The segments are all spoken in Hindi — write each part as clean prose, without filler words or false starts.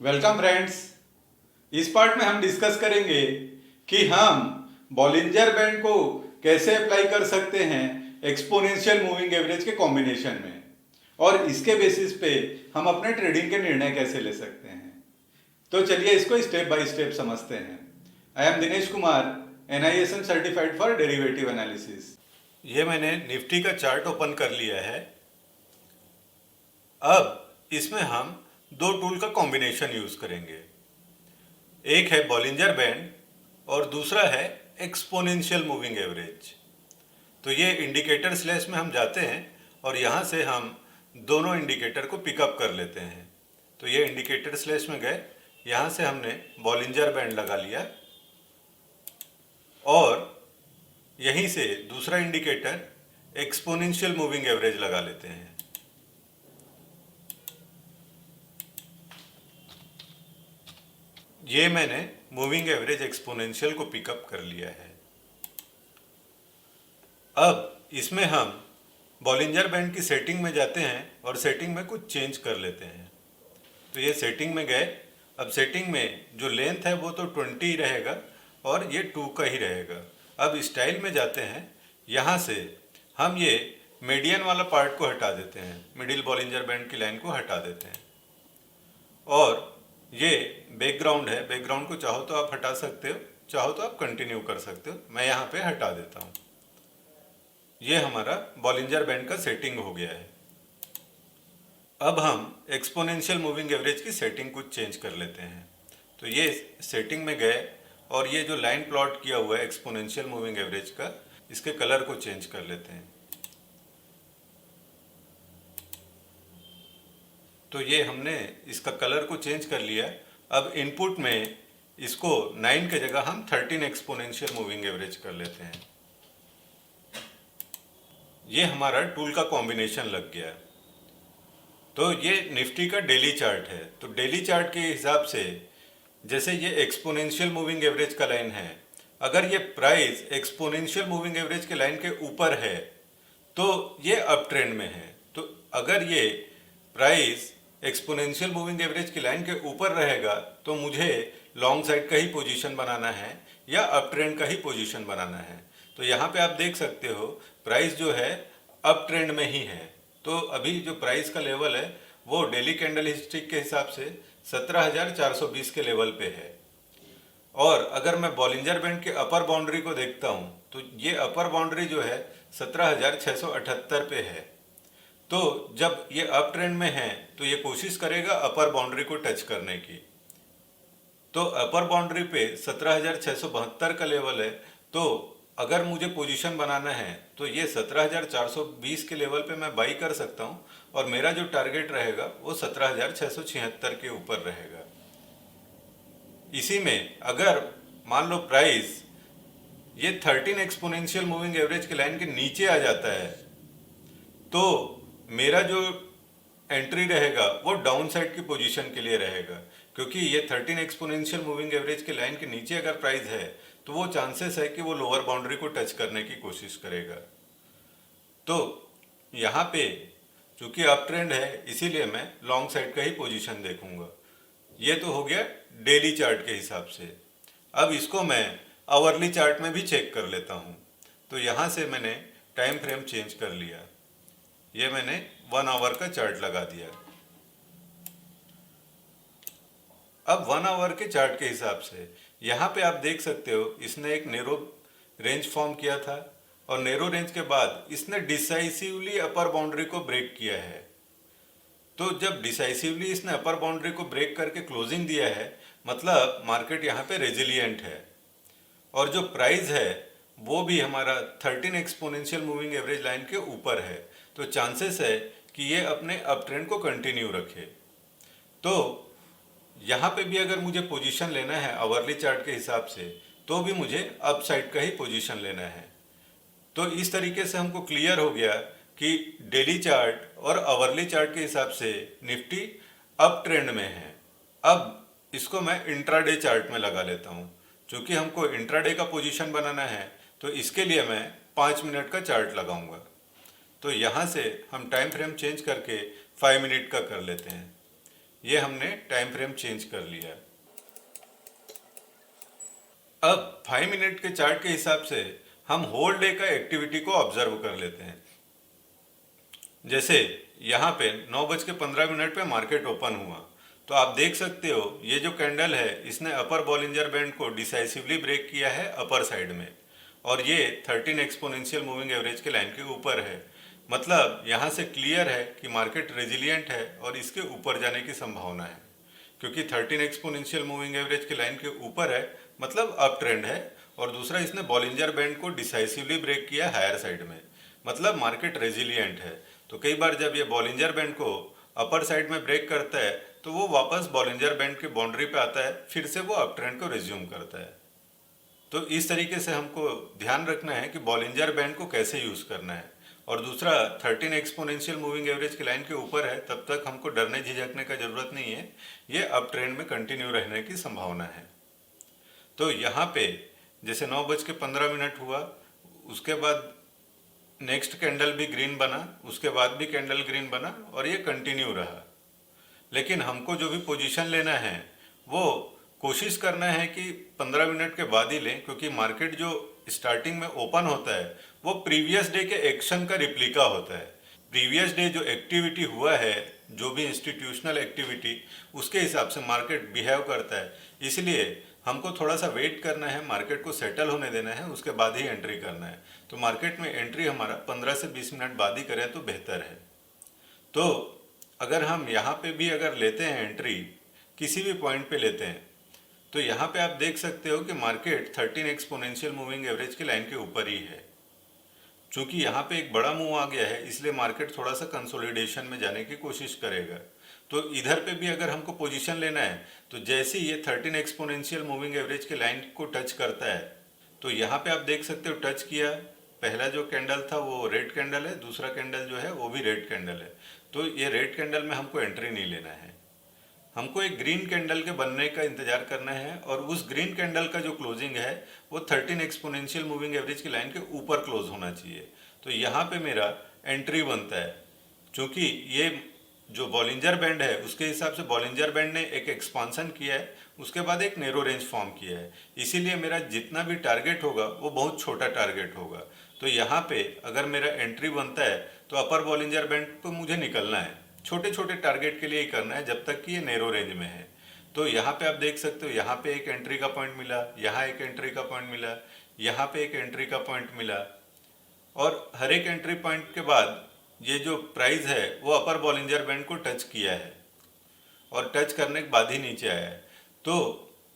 Welcome friends. इस पार्ट में हम डिस्कस करेंगे कि हम बॉलिंजर बैंड को कैसे अप्लाई कर सकते हैं एक्सपोनेंशियल मूविंग एवरेज के कॉम्बिनेशन में, और इसके बेसिस पे हम अपने ट्रेडिंग के निर्णय कैसे ले सकते हैं। तो चलिए इसको स्टेप बाय स्टेप समझते हैं। I am Dinesh Kumar, NISM certified for derivative analysis. ये मैंने निफ्टी का चार्ट ओपन कर लिया है। अब इसमें हम दो टूल का कॉम्बिनेशन यूज करेंगे। एक है बॉलिंजर बैंड और दूसरा है एक्सपोनेंशियल मूविंग एवरेज। तो ये इंडिकेटर स्लैश में हम जाते हैं और यहाँ से हम दोनों इंडिकेटर को पिकअप कर लेते हैं। तो ये इंडिकेटर स्लैश में गए, यहाँ से हमने बॉलिंजर बैंड लगा लिया और यहीं से दूसरा इंडिकेटर एक्सपोनेंशियल मूविंग एवरेज लगा लेते हैं। ये मैंने मूविंग एवरेज एक्सपोनेंशियल को पिकअप कर लिया है। अब इसमें हम बॉलिंजर बैंड की सेटिंग में जाते हैं और सेटिंग में कुछ चेंज कर लेते हैं। तो ये सेटिंग में गए। अब सेटिंग में जो लेंथ है वो तो 20 ही रहेगा और ये 2 का ही रहेगा। अब स्टाइल में जाते हैं, यहाँ से हम ये मीडियन वाला पार्ट को हटा देते हैं, मिडिल बॉलिंजर बैंड की लाइन को हटा देते हैं। और ये बैकग्राउंड है, बैकग्राउंड को चाहो तो आप हटा सकते हो, चाहो तो आप कंटिन्यू कर सकते हो। मैं यहाँ पे हटा देता हूँ। ये हमारा बॉलिंजर बैंड का सेटिंग हो गया है। अब हम एक्सपोनेंशियल मूविंग एवरेज की सेटिंग कुछ चेंज कर लेते हैं। तो ये सेटिंग में गए और ये जो लाइन प्लॉट किया हुआ है एक्सपोनेंशियल मूविंग एवरेज का, इसके कलर को चेंज कर लेते हैं। तो ये हमने इसका कलर को चेंज कर लिया। अब इनपुट में इसको 9 के जगह हम 13 एक्सपोनेंशियल मूविंग एवरेज कर लेते हैं। ये हमारा टूल का कॉम्बिनेशन लग गया। तो ये निफ्टी का डेली चार्ट है। तो डेली चार्ट के हिसाब से जैसे ये एक्सपोनेंशियल मूविंग एवरेज का लाइन है, अगर ये प्राइस एक्सपोनेंशियल मूविंग एवरेज के लाइन के ऊपर है तो ये अप ट्रेंड में है। तो अगर ये प्राइस एक्सपोनेंशियल मूविंग एवरेज की लाइन के ऊपर रहेगा तो मुझे लॉन्ग साइड का ही पोजीशन बनाना है या अप ट्रेंड का ही पोजीशन बनाना है। तो यहाँ पे आप देख सकते हो प्राइस जो है अप ट्रेंड में ही है। तो अभी जो प्राइस का लेवल है वो डेली कैंडल हिस्ट्रिक के हिसाब से 17,420 के लेवल पे है। और अगर मैं बॉलिंजर बैंड के अपर बाउंड्री को देखता हूँ तो ये अपर बाउंड्री जो है 17,678 पे है। तो जब ये अप ट्रेंड में है तो ये कोशिश करेगा अपर बाउंड्री को टच करने की। तो अपर बाउंड्री पे 17,672 का लेवल है। तो अगर मुझे पोजीशन बनाना है तो ये 17,420 के लेवल पे मैं बाई कर सकता हूँ और मेरा जो टारगेट रहेगा वो 17,676 के ऊपर रहेगा। इसी में अगर मान लो प्राइस ये 13 एक्सपोनेंशियल मूविंग एवरेज के लाइन के नीचे आ जाता है तो मेरा जो एंट्री रहेगा वो डाउन साइड की पोजीशन के लिए रहेगा, क्योंकि ये 13 एक्सपोनेंशियल मूविंग एवरेज के लाइन के नीचे अगर प्राइस है तो वो चांसेस है कि वो लोअर बाउंड्री को टच करने की कोशिश करेगा। तो यहाँ पे चूंकि अप ट्रेंड है इसीलिए मैं लॉन्ग साइड का ही पोजीशन देखूंगा। ये तो हो गया डेली चार्ट के हिसाब से। अब इसको मैं आवरली चार्ट में भी चेक कर लेता हूँ। तो यहाँ से मैंने टाइम फ्रेम चेंज कर लिया। ये मैंने 1 आवर का चार्ट लगा दिया। अब 1 आवर के चार्ट के हिसाब से यहाँ पे आप देख सकते हो इसने एक नैरो रेंज फॉर्म किया था और नैरो रेंज के बाद इसने डिसाइसिवली अपर बाउंड्री को ब्रेक किया है। तो जब डिसाइसिवली इसने अपर बाउंड्री को ब्रेक करके क्लोजिंग दिया है मतलब मार्केट यहाँ पे रेजिलिएंट है और जो प्राइस है वो भी हमारा 13 एक्सपोनेंशियल मूविंग एवरेज लाइन के ऊपर है। तो चांसेस है कि ये अपने अप ट्रेंड को कंटिन्यू रखे। तो यहाँ पे भी अगर मुझे पोजीशन लेना है आवरली चार्ट के हिसाब से तो भी मुझे अप साइड का ही पोजीशन लेना है। तो इस तरीके से हमको क्लियर हो गया कि डेली चार्ट और आवरली चार्ट के हिसाब से निफ्टी अप ट्रेंड में है। अब इसको मैं इंट्राडे चार्ट में लगा लेता हूँ। चूँकि हमको इंट्राडे का पोजीशन बनाना है तो इसके लिए मैं 5 मिनट का चार्ट लगाऊंगा। तो यहाँ से हम टाइम फ्रेम चेंज करके 5 मिनट का कर लेते हैं। ये हमने टाइम फ्रेम चेंज कर लिया। अब 5 मिनट के चार्ट के हिसाब से हम होल डे का एक्टिविटी को ऑब्जर्व कर लेते हैं। जैसे यहाँ पे 9:15 पे मार्केट ओपन हुआ, तो आप देख सकते हो ये जो कैंडल है इसने अपर बॉलिंजर बैंड को डिसाइसिवली ब्रेक किया है अपर साइड में, और ये 13 एक्सपोनेंशियल मूविंग एवरेज के लाइन के ऊपर है। मतलब यहाँ से क्लियर है कि मार्केट रेजिलियंट है और इसके ऊपर जाने की संभावना है, क्योंकि 13 एक्सपोनेंशियल मूविंग एवरेज के लाइन के ऊपर है, मतलब अप ट्रेंड है। और दूसरा, इसने बॉलिंजर बैंड को डिसाइसिवली ब्रेक किया हायर साइड में, मतलब मार्केट रेजिलियंट है। तो कई बार जब ये बॉलिंजर बैंड को अपर साइड में ब्रेक करता है तो वो वापस बॉलिंजर बैंड के बाउंड्री पे आता है, फिर से वो अप ट्रेंड को रिज्यूम करता है। तो इस तरीके से हमको ध्यान रखना है कि बॉलिंजर बैंड को कैसे यूज़ करना है। और दूसरा, 13 एक्सपोनेंशियल मूविंग एवरेज की लाइन के ऊपर है, तब तक हमको डरने झिझकने का ज़रूरत नहीं है, ये अप ट्रेंड में कंटिन्यू रहने की संभावना है। तो यहाँ पे जैसे 9:15 हुआ, उसके बाद नेक्स्ट कैंडल भी ग्रीन बना, उसके बाद भी कैंडल ग्रीन बना, और ये कंटिन्यू रहा। लेकिन हमको जो भी पोजीशन लेना है वो कोशिश करना है कि 15 मिनट के बाद ही लें, क्योंकि मार्केट जो स्टार्टिंग में ओपन होता है वो प्रीवियस डे के एक्शन का रिप्लिका होता है। प्रीवियस डे जो एक्टिविटी हुआ है, जो भी इंस्टीट्यूशनल एक्टिविटी, उसके हिसाब से मार्केट बिहेव करता है। इसलिए हमको थोड़ा सा वेट करना है, मार्केट को सेटल होने देना है, उसके बाद ही एंट्री करना है। तो मार्केट में एंट्री हमारा 15 से 20 मिनट बाद ही करें तो बेहतर है। तो अगर हम यहाँ पे भी अगर लेते हैं एंट्री, किसी भी पॉइंट पे लेते हैं, तो यहाँ पे आप देख सकते हो कि मार्केट 13 एक्सपोनेंशियल मूविंग एवरेज की लाइन के ऊपर ही है। चूंकि यहाँ पे एक बड़ा मूव आ गया है, इसलिए मार्केट थोड़ा सा कंसोलिडेशन में जाने की कोशिश करेगा। तो इधर पे भी अगर हमको पोजीशन लेना है, तो जैसे ये 13 एक्सपोनेंशियल मूविंग एवरेज के लाइन को टच करता है, तो यहाँ पे आप देख सकते हो टच किया। पहला जो कैंडल था वो रेड कैंडल है, दूसरा कैंडल जो है वो भी रेड कैंडल है। तो ये रेड कैंडल में हमको एंट्री नहीं लेना है, हमको एक ग्रीन कैंडल के बनने का इंतजार करना है, और उस ग्रीन कैंडल का जो क्लोजिंग है वो 13 एक्सपोनेंशियल मूविंग एवरेज की लाइन के ऊपर क्लोज होना चाहिए। तो यहाँ पे मेरा एंट्री बनता है। क्योंकि ये जो बॉलिंजर बैंड है उसके हिसाब से बॉलिंजर बैंड ने एक एक्सपांसन किया है, उसके बाद एक नैरो रेंज फॉर्म किया है, इसीलिए मेरा जितना भी टारगेट होगा वो बहुत छोटा टारगेट होगा। तो यहाँ पे अगर मेरा एंट्री बनता है तो अपर बॉलिंजर बैंड पे मुझे निकलना है, छोटे छोटे टारगेट के लिए ही करना है जब तक कि ये नैरो रेंज में है। तो यहाँ पे आप देख सकते हो, यहाँ पे एक एंट्री का पॉइंट मिला, यहाँ एक एंट्री का पॉइंट मिला, यहाँ पे एक एंट्री का पॉइंट मिला, और हर एक एंट्री पॉइंट के बाद ये जो प्राइस है वो अपर बॉलिंजर बैंड को टच किया है, और टच करने के बाद ही नीचे आया है। तो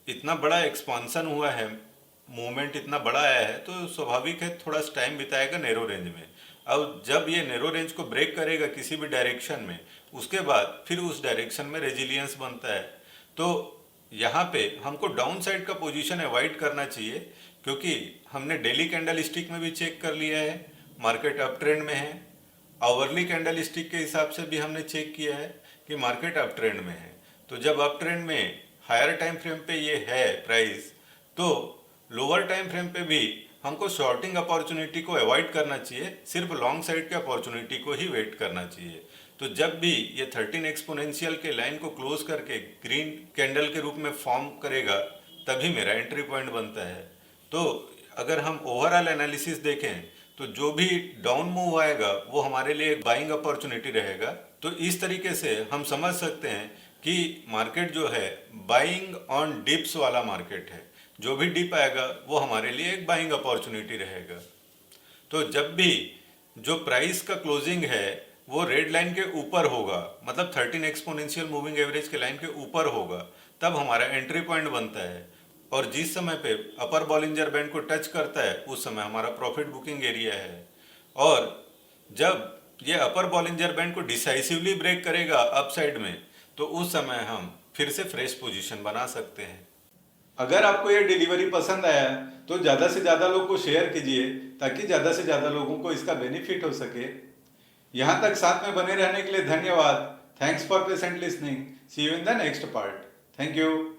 इतना बड़ा एक्सपांसन हुआ है, मूवमेंट इतना बड़ा आया है, तो स्वाभाविक है थोड़ा सा टाइम बिताएगा नैरो रेंज में। अब जब ये नैरो रेंज को ब्रेक करेगा किसी भी डायरेक्शन में, उसके बाद फिर उस डायरेक्शन में रेजिलियंस बनता है। तो यहाँ पे हमको डाउन साइड का पोजीशन अवॉइड करना चाहिए, क्योंकि हमने डेली कैंडल स्टिक में भी चेक कर लिया है मार्केट अप ट्रेंड में है, आवरली कैंडल स्टिक के हिसाब से भी हमने चेक किया है कि मार्केट अप ट्रेंड में है। तो जब अप ट्रेंड में हायर टाइम फ्रेम पे ये है प्राइस, तो लोअर टाइम फ्रेम पे भी हमको शॉर्टिंग अपॉर्चुनिटी को अवॉइड करना चाहिए, सिर्फ लॉन्ग साइड के अपॉर्चुनिटी को ही वेट करना चाहिए। तो जब भी ये 13 एक्सपोनेंशियल के लाइन को क्लोज करके ग्रीन कैंडल के रूप में फॉर्म करेगा, तभी मेरा एंट्री पॉइंट बनता है। तो अगर हम ओवरऑल एनालिसिस देखें तो जो भी डाउन मूव आएगा वो हमारे लिए एक बाइंग अपॉर्चुनिटी रहेगा। तो इस तरीके से हम समझ सकते हैं कि मार्केट जो है बाइंग ऑन डिप्स वाला मार्केट है, जो भी डिप आएगा वो हमारे लिए एक बाइंग अपॉर्चुनिटी रहेगा। तो जब भी जो प्राइस का क्लोजिंग है वो रेड लाइन के ऊपर होगा, मतलब 13 एक्सपोनेंशियल मूविंग एवरेज के लाइन के ऊपर होगा, तब हमारा एंट्री पॉइंट बनता है। और जिस समय पे अपर बॉलिंजर बैंड को टच करता है उस समय हमारा प्रॉफिट बुकिंग एरिया है। और जब ये अपर बॉलिंजर बैंड को डिसाइसिवली ब्रेक करेगा अप साइड में, तो उस समय हम फिर से फ्रेश पोजीशन बना सकते हैं। अगर आपको ये डिलीवरी पसंद आया तो ज़्यादा से ज़्यादा लोग को शेयर कीजिए, ताकि ज़्यादा से ज़्यादा लोगों को इसका बेनिफिट हो सके। यहाँ तक साथ में बने रहने के लिए धन्यवाद। Thanks for patient listening. See you in the next part. Thank you.